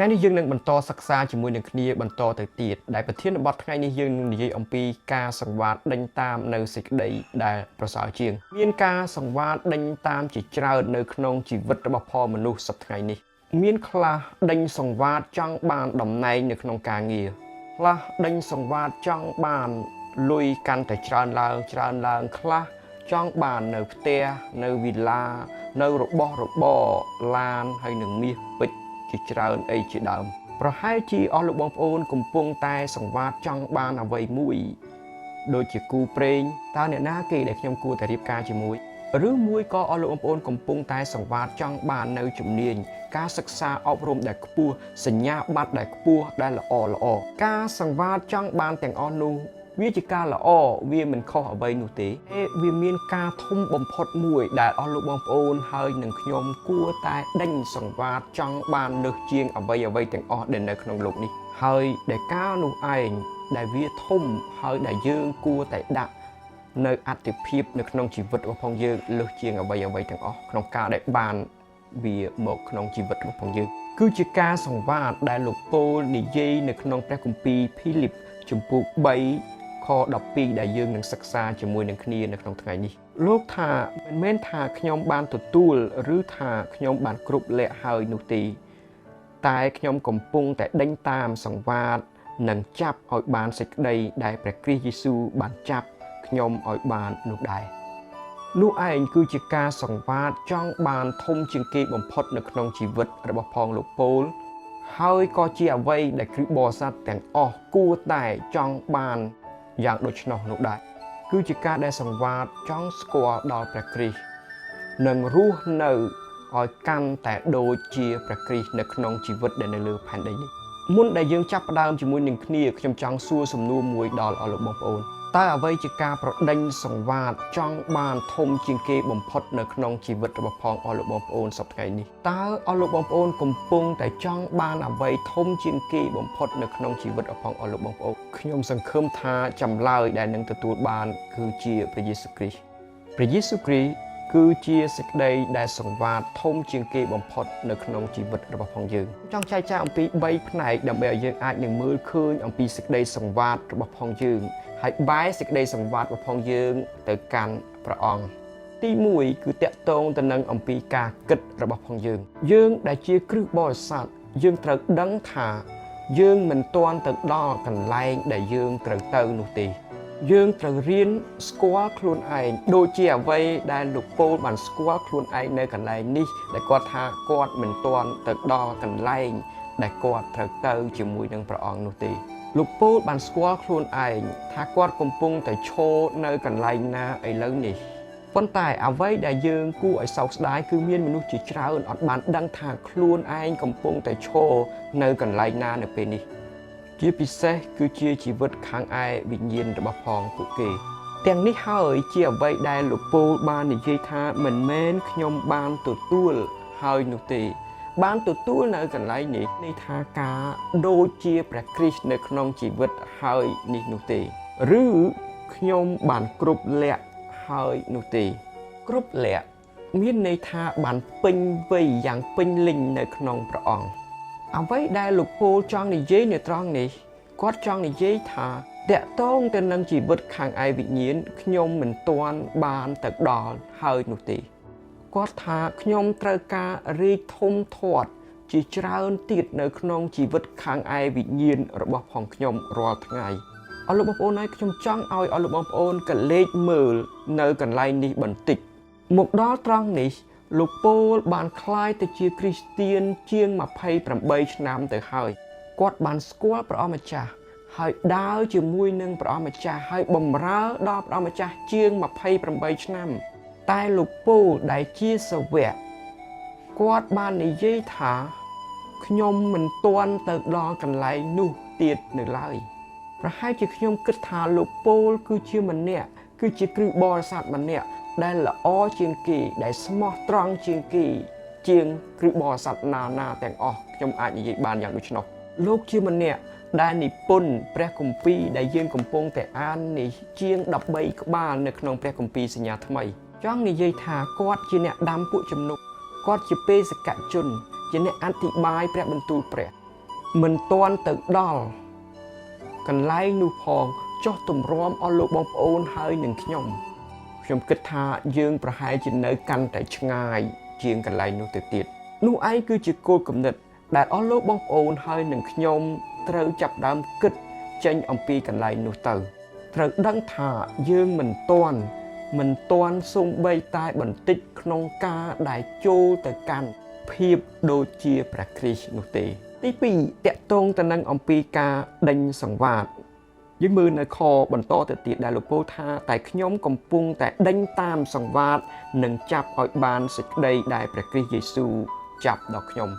ថ្ងៃនេះយើងនឹងបន្តសិក្សាជាមួយនឹងគ្នាបន្តទៅទៀតដែលប្រធានបទថ្ងៃនេះយើងនឹងនិយាយអំពីការសង្វាតដេញតាមនៅសេចក្តីដែលប្រសើរជាងមានការសង្វាតដេញតាមជាច្រើននៅក្នុងជីវិតរបស់ផលមនុស្សសប្តាហ៍នេះមានខ្លះដេញសង្វាតចង់បានតំណែងនៅក្នុងការងារខ្លះដេញសង្វាតចង់បានលុយកាន់តែច្រើនឡើងខ្លះចង់បាននៅផ្ទះនៅវិឡានៅរបស់របរឡានហើយនឹងមាសពេជ្រជាច្រើនអីជាដើមប្រហែលជាអស់លោកបងប្អូនកំពុងតែសង្វាតចង់បានអ្វីមួយដូចជាគូព្រេងតើអ្នកណាគេដែលខ្ញុំគួរតែរៀបការជាមួយឬមួយក៏អស់លោកបងប្អូនកំពុងតែសង្វាតចង់បាននៅជំនាញការសិក្សាអប់រំដែលខ្ពស់សញ្ញាបត្រដែលខ្ពស់ដែលល្អការសង្វាតចង់បានទាំងអស់នោះវាជាការល្អវាមិនខុសអ្វីនោះទេវាមានការធំបំផុតមួយដែលអស់លោកបងប្អូនហើយនឹងខ្ញុំគួរតែដេញសង្វាតចង់បានលើសជាងអ្វីទាំងអស់ដែលនៅក្នុងโลกនេះហើយដែលការនោះឯងដែលវាធំហើយដែលយើងគួរតែដាក់នៅអត្ថិភាពនៅក្នុងជីវិតរបស់យើងលើសជាងអ្វីទាំងអស់ក្នុងការដែលបានវាមកក្នុងជីវិតរបស់យើងគឺជាការសង្វាតដែលលោកប៉ូលនិយាយនៅក្នុងព្រះគម្ពីរភីលីបជំពូក3ខ12ដែលយើងនឹងសិក្សាជាមួយនឹងគ្នានៅក្នុងថ្ងៃនេះលោកថាមិនមែនថាខ្ញុំបានទទួលឬថាខ្ញុំបានគ្រប់លក្ខហើយនោះទេតែខ្ញុំកំពុងតែដេញតាមសង្វាតនិងចាប់ឲ្យបានសេចក្តីដែលព្រះគ្រីស្ទយេស៊ូវបានចាប់ខ្ញុំឲ្យបាននោះដែរនោះឯងគឺជាការសង្វាតចង់បានធំជាងគេបំផុតនៅក្នុងជីវិតរបស់ផងលោកប៉ូលហើយក៏ជាអ្វីដែលគ្រិស្តបរិស័ទទាំងអស់គួរតែចង់បានយ៉ាងដូច្នោះនោះដែរគឺជាការដែលសង្វាតចង់ស្គាល់ដល់ព្រះគ្រីស្ទនិងរស់នៅឲ្យកាន់តែដូចជាព្រះគ្រីស្ទនៅក្នុងជីវិតដែលនៅលើផែនដីនេះមុនដែលយើងចាប់ផ្ដើមជាមួយនឹងគ្នាខ្ញុំចង់សួរសំណួរមួយដល់អស់លោកបងប្អូនតើអ្វីជាការប្រដេញសង្វាតចង់បានធំជាងគេបំផុតនៅក្នុងជីវិតរបស់ផងអស់លោកបងប្អូនសប្តាហ៍នេះតើអស់លោកបងប្អូនកំពុងតែចង់បានអ្វីធំជាងគេបំផុតនៅក្នុងជីវិតរបស់ផងអស់លោកបងប្អូនខ្ញុំសង្ឃឹមថាចម្លើយដែលនឹងទទួលបានគឺជាព្រះយេស៊ូវគ្រីស្ទព្រះយេស៊ូវគ្រីស្ទគឺជាសេចក្តីដែលសង្វាតធំជាងគេបំផុតនៅក្នុងជីវិតរបស់ផងយើងចង់ចែកចាយអំពី3ផ្នែកដើម្បីឲ្យយើងអាចនឹងមើលឃើញអំពីសេចក្តីសង្វាតរបស់ផងយើងហើយបែរសេចក្តីសង្វាតរបស់ផងយើងទៅកាន់ព្រះអង្គទី1គឺតាក់ទងទៅនឹងអំពីការគិតរបស់ផងយើងដែលជាគ្រឹះបរិស័ទយើងត្រូវដឹងថាយើងមិនទាន់ទៅដល់កន្លែងដែលយើងត្រូវទៅនោះទេយើងត្រូវរៀនស្គាល់ខ្លួនឯងដូចជាអ្វីដែលលោកប៉ូលបានស្គាល់ខ្លួនឯងនៅកន្លែងនេះដែលគាត់ថាគាត់មិនទាន់ទៅដល់កន្លែងដែលគាត់ត្រូវទៅជាមួយនឹងព្រះអង្គនោះទេលោកប៉ូលបានស្គាល់ខ្លួនឯងថាគាត់កំពុងតែឈរនៅកន្លែងណាឥឡូវនេះប៉ុន្តែអ្វីដែលយើងគួរឲ្យសោកស្ដាយគឺមានមនុស្សជាច្រើនអត់បានដឹងថាខ្លួនឯងកំពុងតែឈរនៅកន្លែងណានៅពេលនេះជាពិសេសគឺជាជីវិតខាងឯវិញ្ញាណរបស់ផងពួកគេទាំងនេះហើយជាអ្វីដែលលោកប៉ូលបាននិយាយថាមិនមែនខ្ញុំបានទទួលហើយនោះទេបានទទួលនៅកន្លែងនេះនេះថាការដូចជាព្រះគ្រីស្ទនៅក្នុងជីវិតហើយនេះនោះទេឬខ្ញុំបានគ្រប់លក្ខហើយនោះទេគ្រប់លក្ខមានន័យថាបានពេញវ័យយ៉ាងពេញលេញនៅក្នុងព្រះអង្គអ្វីដែលលោកប៉ូលចង់និយាយនៅត្រង់នេះគាត់ចង់និយាយថាតាក់ទងទៅនឹងជីវិតខាងឯវិញ្ញាណខ្ញុំមិនទាន់បានទៅដល់ហើយនោះទេគាត់ថាខ្ញុំត្រូវការរីកធំធាត់ជាច្រើនទៀតនៅក្នុងជីវិតខាងឯវិញ្ញាណរបស់ផងខ្ញុំរាល់ថ្ងៃអស់លោកបងប្អូនហើយខ្ញុំចង់ឲ្យអស់លោកបងប្អូនកលេចមើលនៅកន្លែងនេះបន្តិចមកដល់ត្រង់នេះលោកប៉ូលបានក្លាយទៅជាគ្រីស្ទានជាង28ឆ្នាំទៅហើយគាត់បានស្គាល់ព្រះអម្ចាស់ហើយដើរជាមួយនឹងព្រះអម្ចាស់ហើយបម្រើដល់ព្រះអម្ចាស់ជាង28ឆ្នាំតែលោកប៉ូលដែលជាសាវកគាត់បាននិយាយថាខ្ញុំមិនទាន់ទៅដល់កន្លែងនោះទៀតនៅឡើយប្រហែលជាខ្ញុំគិតថាលោកប៉ូលគឺជាម្នាក់គឺជាគ្រឹះបរិស័ទម្នាក់ដែលល្អជាងគេដែលស្មោះត្រង់ជាងគេជាងគ្រឹះបរិស័ទណាទាំងអស់ខ្ញុំអាចនិយាយបានយ៉ាងដូច្នោះលោកជាម្នាក់ដែលនិពន្ធព្រះគម្ពីរដែលយើងកំពុងតែអាននេះជាង13ក្បាលនៅក្នុងព្រះគម្ពីរសញ្ញាថ្មីចង់និយាយថាគាត់ជាអ្នកដាំពួកជំនុំគាត់ជាបេសកជនជាអ្នកអធិប្បាយព្រះបន្ទូលព្រះ មិនទាន់ទៅដល់កន្លែងនោះផងចុះទម្រាំអស់លោកបងប្អូនហើយនឹងខ្ញុំគិតថាយើងប្រហែលជានៅកាន់តែឆ្ងាយជាងកន្លែងនោះទៅទៀតនោះឯងគឺជាគោលគំនិតដែលអស់លោកបងប្អូនហើយនឹងខ្ញុំត្រូវចាប់ដើមគិតចេញអំពីកន្លែងនោះទៅត្រូវដឹងថាយើងមិនទាន់សូម្បីតែបន្តិចក្នុងការដែលចូលទៅកាន់ភាពដូចជាព្រះគ្រីស្ទនោះទេទី2តកតងទៅនឹងអំពីការដេញសង្វាតយើងមើលនៅខបន្តទៅទៀតដែលលោកពោលថាតែខ្ញុំកំពុងតែដេញតាមសង្វាតនិងចាប់ឲ្យបានសេចក្តីដែលព្រះគ្រីស្ទយេស៊ូវចាប់ដល់ខ្ញុំ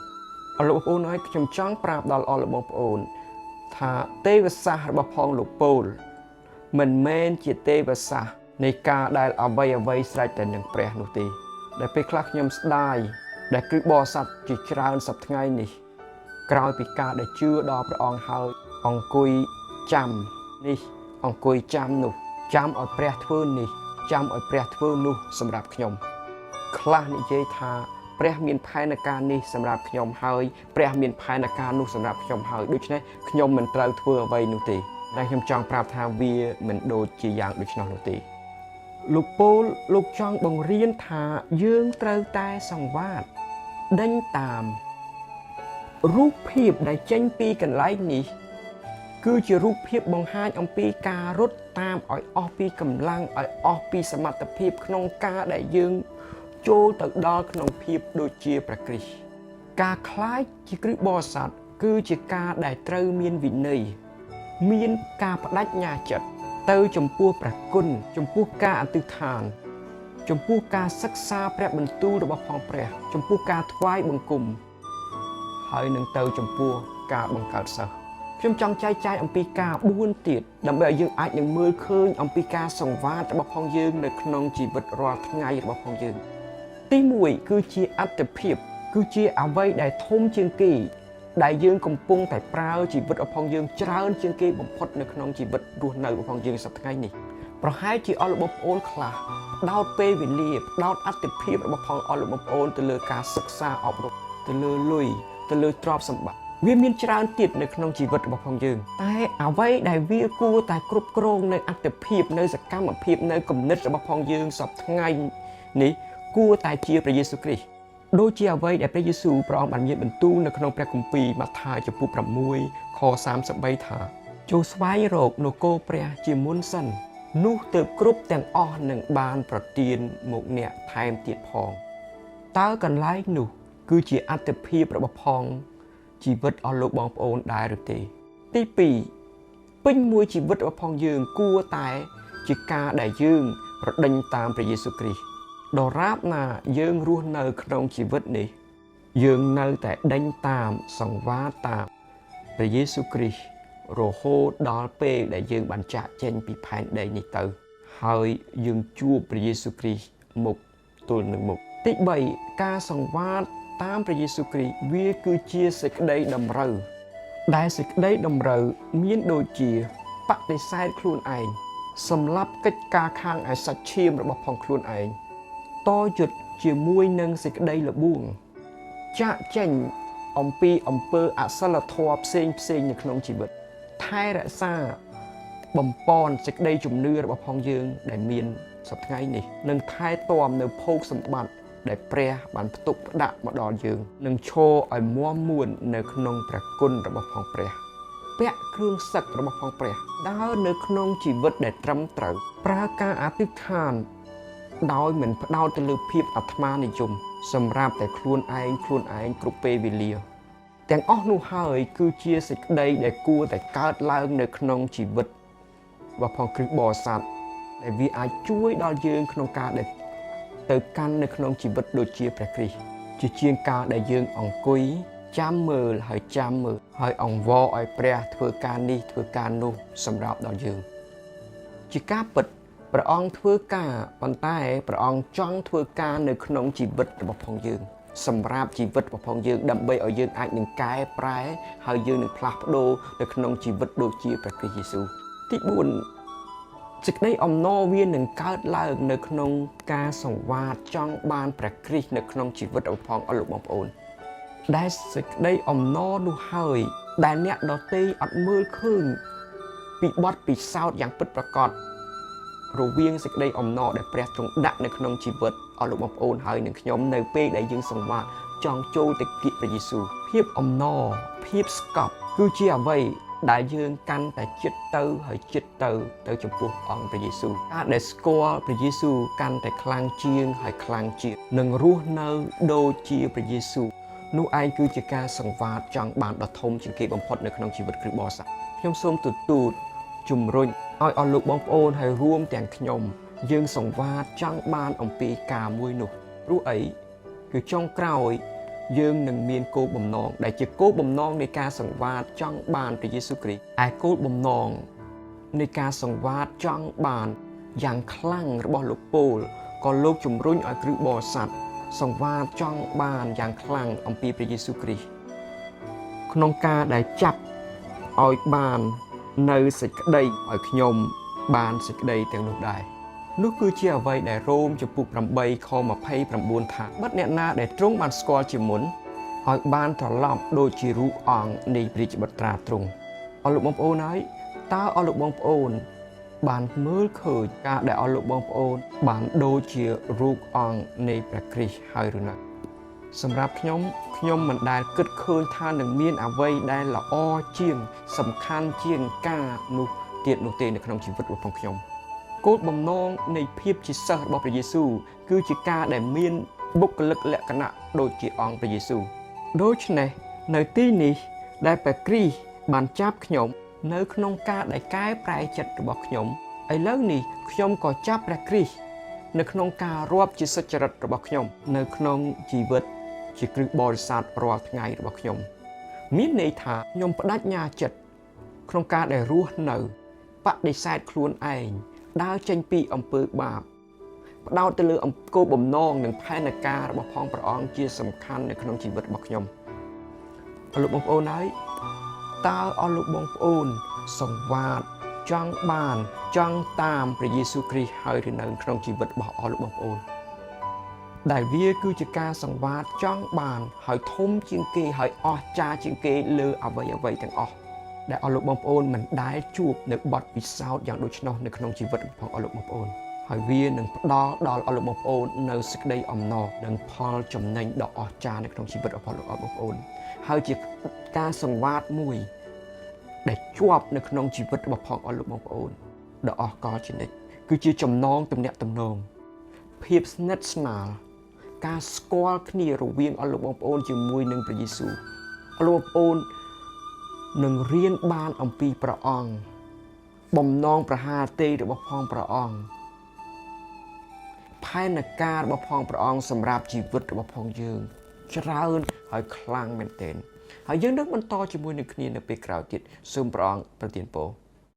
អរលោកបងប្អូនហើយខ្ញុំចង់ប្រាប់ដល់អរលោកបងប្អូនថាទេវសាស្ត្ររបស់ផងលោកពោលមិនមែនជាទេវសាស្ត្រនៃការដែលអ្វីស្រេចតែនឹងព្រះនោះទេដែលពេលខ្លះខ្ញុំស្ដាយដែលគឺបរិស័ទជាច្រើនសប្តាហ៍ថ្ងៃនេះក្រោយពីការដែលជឿដល់ព្រះអង្គហើយអង្គុយចាំនេះអង្គុយចាំនោះចាំឲ្យព្រះធ្វើនេះចាំឲ្យព្រះធ្វើនោះសម្រាប់ខ្ញុំខ្លះនិយាយថាព្រះមានផែនការនេះសម្រាប់ខ្ញុំហើយព្រះមានផែនការនោះសម្រាប់ខ្ញុំហើយដូច្នេះខ្ញុំមិនត្រូវធ្វើអ្វីនោះទេតែខ្ញុំចង់ប្រាប់ថាវាមិនដូចជាយ៉ាងដូច្នោះនោះទេលោកពោលលោកចង់បង្រៀនថាយើងត្រូវតែសង្វាតដេញតាមរូបភាពដែលចេញពីកន្លែងនេះគឺជារូបភាពបង្ហាញអំពីការរត់តាមឲ្យអស់ពីកម្លាំងឲ្យអស់ពីសមត្ថភាពក្នុងការដែលយើងចូលទៅដល់ក្នុងភាពដូចជាព្រះគ្រីស្ទការខ្លាចជាគ្រឹះបរិស័ទគឺជាការដែលត្រូវមានវិន័យមានការបដិញ្ញាចិត្តទៅចំពោះព្រះគុណចំពោះការអធិដ្ឋានចំពោះការសិក្សាព្រះបន្ទូលរបស់ផងព្រះចំពោះការថ្វាយបង្គំហើយនឹងទៅចំពោះការបង្កើតសិស្សខ្ញុំចង់ចែកចាយអំពីការ4ទៀតដើម្បីឲ្យយើងអាចនឹងមើលឃើញអំពីការសង្វាតរបស់ផងយើងនៅក្នុងជីវិតរាល់ថ្ងៃរបស់ផងយើងទី1គឺជាអត្តភាពគឺជាអ្វីដែលធំជាងគេដែលយើងកំពុងតែប្រើជីវិតរបស់ផងយើងច្រើនជាងគេបំផុតនៅក្នុងជីវិតរស់នៅរបស់ផងយើងសប្តាហ៍ថ្ងៃនេះប្រហែលជាអស់លោកបងប្អូនខ្លះផ្ដោតពេលវេលាផ្ដោតអត្តភាពរបស់ផងអស់លោកបងប្អូនទៅលើការសិក្សាអប់រំទៅលើលុយទៅលើទ្រព្យសម្បត្តិវាមានច្រើនទៀតនៅក្នុងជីវិតរបស់ផងយើងតែអ្វីដែលវាគួរតែគ្រប់គ្រងនៅអត្តភាពនៅសកម្មភាពនៅគំនិតរបស់ផងយើងសប្តាហ៍ថ្ងៃនេះគួរតែជាព្រះយេស៊ូវគ្រីស្ទដូចជាអ្វីដែលព្រះយេស៊ូវព្រះអង្គបានមានបន្ទូលនៅក្នុងព្រះគម្ពីរម៉ាថាយចំពោះ6ខ33ថាចូលស្វែងរកនគរព្រះជាមុនសិននោះទើបគ្រប់ទាំងអស់នឹងបានប្រទានមកអ្នកថែមទៀតផងតើកន្លែងនោះគឺជាអត្តភាពរបស់ផងជីវិតអស់លោកបងប្អូនដែរឬទេទី2ពេញមួយជីវិតរបស់ផងយើងគួរតែជាការដែលយើងប្រដេញតាមព្រះយេស៊ូវគ្រីស្ទដរាបណាយើងរស់នៅក្នុងជីវិតនេះយើងនៅតែដេញតាមសង្វាតតាមព្រះយេស៊ូវគ្រីស្ទរហូតដល់ពេលដែលយើងបានចាកចេញពីផែនដីនេះទៅហើយយើងជួបព្រះយេស៊ូវគ្រីស្ទមុខទល់នឹងមុខទី3ការសង្វាតតាមព្រះយេស៊ូវគ្រីស្ទវាគឺជាសេចក្តីតម្រូវដែលសេចក្តីតម្រូវមានដូចជាបដិសេធខ្លួនឯងសម្រាប់កិច្ចការខាងឯសាច់ឈាមរបស់ផងខ្លួនឯងតយុទ្ធជាមួយនឹងសេចក្តីល្បួងចាកចេញអំពីអំពើអសិលធម៌ផ្សេងនៅក្នុងជីវិតថែរក្សាបំពន់សេចក្តីជំនឿរបស់ផងយើងដែលមានសប្តាហ៍នេះនិងថែទាំនៅភោគសម្បត្តិដែលព្រះបានផ្ទុកផ្ដាក់មកដល់យើងនឹងឈរឲ្យមាំមួននៅក្នុងព្រះគុណរបស់ផងព្រះពាក់គ្រឿងសឹករបស់ផងព្រះដើរនៅក្នុងជីវិតដែលត្រឹមត្រូវប្រើការអធិដ្ឋានដោយមិនផ្ដោតទៅលើភាពអាត្មានិយមសម្រាប់តែខ្លួនឯងគ្រប់ពេលវេលាទាំងអស់នោះហើយគឺជាសេចក្តីដែលគួរតែកើតឡើងនៅក្នុងជីវិតរបស់ផងគ្រិស្តបរិស័ទដែលវាអាចជួយដល់យើងក្នុងការដែលទៅកាន់នៅក្នុងជីវិតដូចជាព្រះគ្រីស្ទជាជាងការដែលយើងអង្គុយចាំមើលហើយអង្វរឲ្យព្រះធ្វើការនេះធ្វើការនោះសម្រាប់ដល់យើងជាការពិតព្រះអង្គធ្វើការប៉ុន្តែព្រះអង្គចង់ធ្វើការនៅក្នុងជីវិតរបស់ផងយើងសម្រាប់ជីវិតរបស់ផងយើងដើម្បីឲ្យយើងអាចនឹងកែប្រែហើយយើងនឹងផ្លាស់ប្ដូរនៅក្នុងជីវិតដូចជាព្រះគ្រីស្ទយេស៊ូវទី4សេចក្តីអំណរវានឹងកើតឡើងនៅក្នុងការសង្វាតចង់បានព្រះគ្រីស្ទនៅក្នុងជីវិតរបស់ផងអស់លោកបងប្អូន ដែលសេចក្តីអំណរនោះហើយដែលអ្នកដទៃអត់មើលឃើញពីបទពិសោធន៍យ៉ាងពិតប្រាកដរវាងសេចក្តីអំណរដែលព្រះទ្រង់ដាក់នៅក្នុងជីវិតអស់លោកបងប្អូនហើយនឹងខ្ញុំនៅពេលដែលយើងសង្វាតចង់ចូលទៅគៀកព្រះយេស៊ូវភាពអំណរភាពស្កប់គឺជាអ្វីដែលយើងកាន់តែចិត្តទៅហើយចិត្តទៅចំពោះអង្គព្រះយេស៊ូវការដែលស្គាល់ព្រះយេស៊ូវកាន់តែខ្លាំងជាងហើយខ្លាំងជាងនឹងរស់នៅដូចជាព្រះយេស៊ូវនោះឯងគឺជាការសង្វាតចង់បានដ៏ធំជាងគេបំផុតនៅក្នុងជីវិតគ្រីស្ទបរិស័ទខ្ញុំសូមទទូចជំរុញឲ្យអស់លោកបងប្អូនហើយរួមទាំងខ្ញុំយើងសង្វាតចង់បានអំពីការមួយនោះព្រោះអីគឺចុងក្រោយយើងនឹងមានគោលបំណងដែលជាគោលបំណងនៃការសង្វាតចង់បានព្រះយេស៊ូវគ្រីស្ទឯគោលបំណងនៃការសង្វាតចង់បានយ៉ាងខ្លាំងរបស់លោកពូលក៏លោកជំរុញឲ្យគ្រិស្តបរិស័ទសង្វាតចង់បានយ៉ាងខ្លាំងអំពីព្រះយេស៊ូវគ្រីស្ទក្នុងការដែលចាប់ឲ្យបាននៅសេចក្តីឲ្យខ្ញុំបានសេចក្តីទាំងនោះដែរនោះគឺជាអ្វីដែលរ៉ូមចំពុក8ខ29ថាបិទអ្នកណាដែលទ្រង់បានស្គាល់ជាមុនឲ្យបានត្រឡប់ដូចជារូបអង្គនៃព្រះជាបុត្រាទ្រង់អស់លោកបងប្អូនហើយតើអស់លោកបងប្អូនបានមើលឃើញការដែលអស់លោកបងប្អូនបានដូចជារូបអង្គនៃព្រះគ្រីស្ទហើយឬនៅសម្រាប់ខ្ញុំមិនដែលគិតឃើញថានឹងមានអ្វីដែលល្អជាងសំខាន់ជាងការនោះទៀតនោះទេនៅក្នុងជីវិតរបស់ខ្ញុំគោលបំណងនៃភាពជាសិស្សរបស់ព្រះយេស៊ូវគឺជាការដែលមានបុគ្គលិកលក្ខណៈដូចជាអង្គព្រះយេស៊ូវដូច្នេះនៅទីនេះដែលព្រះគ្រីស្ទបានចាប់ខ្ញុំនៅក្នុងការដែលកែប្រែចិត្តរបស់ខ្ញុំឥឡូវនេះខ្ញុំក៏ចាប់ព្រះគ្រីស្ទនៅក្នុងការរាប់ជាសុចរិតរបស់ខ្ញុំនៅក្នុងជីវិតជាគ្រិស្តបរិស័ទរាល់ថ្ងៃរបស់ខ្ញុំមានន័យថាខ្ញុំបដិញ្ញាចិត្តក្នុងការដែលរស់នៅបដិសេធខ្លួនឯងដើរចេញពីអំពើបាបផ្ដោតទៅលើគោលបំណងនិងផែនការរបស់ផងព្រះអង្គជាសំខាន់នៅក្នុងជីវិតរបស់ខ្ញុំអស់លោកបងប្អូនហើយតើអស់លោកបងប្អូនសង្វាតចង់បានចង់តាមព្រះយេស៊ូវគ្រីស្ទហើយឬនៅក្នុងជីវិតរបស់អស់លោកបងប្អូនដែលវាគឺជាការសង្វាតចង់បានហើយធំជាងគេហើយអស្ចារ្យជាងគេលើអ្វីទាំងអស់ដែលអស់លោកបងប្អូនមិនដែលជួបនៅបទពិសោធន៍យ៉ាងដូចនោះនៅក្នុងជីវិតរបស់អស់លោកបងប្អូនហើយវានឹងផ្ដល់ដល់អស់លោកបងប្អូននៅសេចក្តីអំណរនិងផលចំណេញដ៏អស្ចារ្យនៅក្នុងជីវិតរបស់លោកបងប្អូនហើយជាការសង្វាតមួយដែលជាប់នៅក្នុងជីវិតរបស់ផងអស់លោកបងប្អូនដ៏អស្ចារ្យជានិច្ចគឺជាចំណងទំនាក់ទំនងភាពស្និទ្ធស្នាលការស្គាល់គ្នារវាងអស់លោកបងប្អូនជាមួយនឹងព្រះយេស៊ូវអស់លោកបងប្អូននឹងរៀនបានអំពីព្រះអង្គបំណងប្រហារទេរបស់ផងព្រះអង្គផែនការរបស់ផងព្រះអង្គសម្រាប់ជីវិតរបស់ផងយើងច្រើនហើយខ្លាំងមែនទែនហើយយើងនឹងបន្តជាមួយនឹងគ្នានៅពេលក្រោយទៀតសូមព្រះអង្គប្រទានពរ